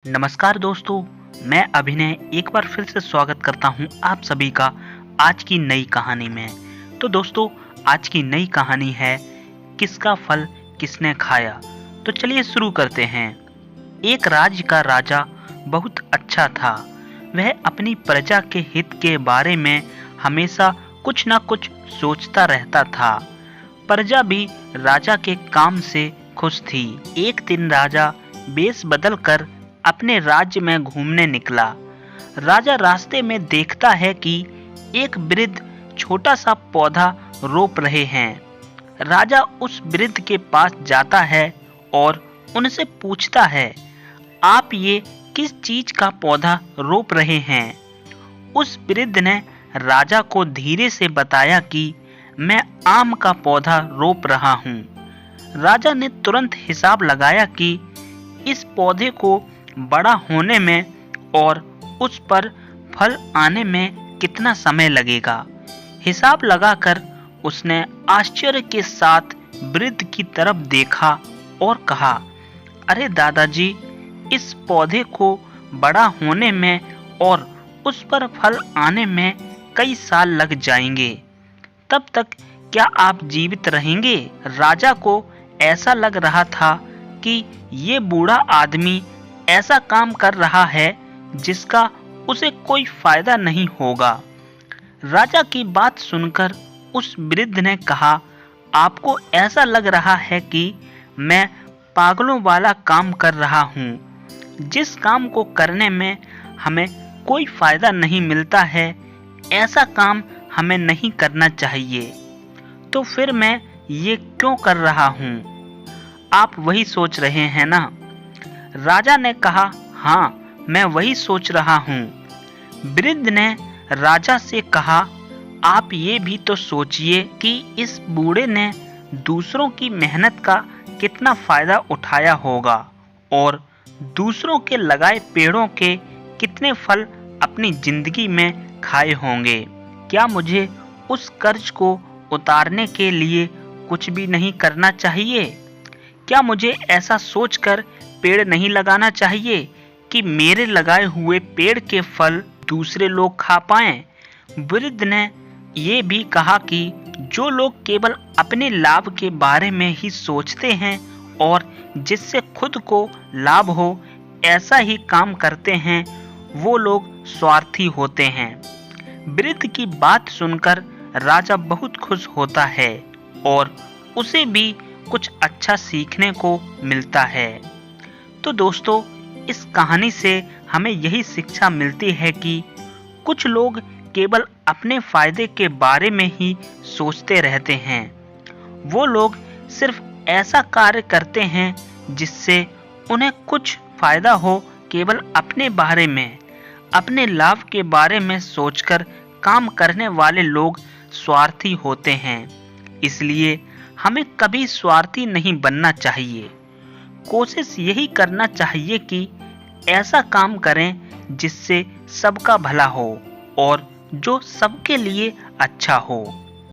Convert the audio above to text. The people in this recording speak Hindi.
नमस्कार दोस्तों, मैं अभिनय एक बार फिर से स्वागत करता हूं आप सभी का आज की नई कहानी में। तो दोस्तों, आज की नई कहानी है किसका फल किसने खाया। तो चलिए शुरू करते हैं। एक राज्य का राजा बहुत अच्छा था। वह अपनी प्रजा के हित के बारे में हमेशा कुछ न कुछ सोचता रहता था। प्रजा भी राजा के काम से खुश थी। एक दिन राजा वेश बदलकर अपने राज्य में घूमने निकला। राजा रास्ते में देखता है कि एक वृद्ध छोटा सा पौधा रोप रहे हैं। राजा उस वृद्ध के पास जाता है और उनसे पूछता है, आप ये किस चीज का पौधा रोप रहे हैं? उस वृद्ध ने राजा को धीरे से बताया कि मैं आम का पौधा रोप रहा हूँ। राजा ने तुरंत हिसाब लगाया कि इस पौधे को बड़ा होने में और उस पर फल आने में कितना समय लगेगा। हिसाब लगाकर उसने आश्चर्य के साथ वृद्ध की तरफ देखा और कहा, अरे दादाजी, इस पौधे को बड़ा होने में और उस पर फल आने में कई साल लग जाएंगे। तब तक क्या आप जीवित रहेंगे? राजा को ऐसा लग रहा था कि ये बूढ़ा आदमी ऐसा काम कर रहा है जिसका उसे कोई फायदा नहीं होगा। राजा की बात सुनकर उस वृद्ध ने कहा, आपको ऐसा लग रहा है कि मैं पागलों वाला काम कर रहा हूँ। जिस काम को करने में हमें कोई फायदा नहीं मिलता है, ऐसा काम हमें नहीं करना चाहिए। तो फिर मैं ये क्यों कर रहा हूँ? आप वही सोच रहे हैं ना? राजा ने कहा, हाँ, मैं वही सोच रहा हूँ। वृद्ध ने राजा से कहा, आप ये भी तो सोचिए कि इस बूढ़े ने दूसरों की मेहनत का कितना फायदा उठाया होगा और दूसरों के लगाए पेड़ों के कितने फल अपनी जिंदगी में खाए होंगे। क्या मुझे उस कर्ज को उतारने के लिए कुछ भी नहीं करना चाहिए? क्या मुझे ऐसा सोचकर पेड़ नहीं लगाना चाहिए कि मेरे लगाए हुए पेड़ के फल दूसरे लोग खा पाएं? वृद्ध ने ये भी कहा कि जो लोग केवल अपने लाभ के बारे में ही सोचते हैं और जिससे खुद को लाभ हो, ऐसा ही काम करते हैं, वो लोग स्वार्थी होते हैं। वृद्ध की बात सुनकर राजा बहुत खुश होता है और उसे भी कुछ अच्छा सीखने को मिलता है। तो दोस्तों, इस कहानी से हमें यही शिक्षा मिलती है कि कुछ लोग केवल अपने फायदे के बारे में ही सोचते रहते हैं। वो लोग सिर्फ ऐसा कार्य करते हैं जिससे उन्हें कुछ फायदा हो। केवल अपने बारे में, अपने लाभ के बारे में सोचकर काम करने वाले लोग स्वार्थी होते हैं। इसलिए हमें कभी स्वार्थी नहीं बनना चाहिए। कोशिश यही करना चाहिए कि ऐसा काम करें जिससे सबका भला हो और जो सबके लिए अच्छा हो।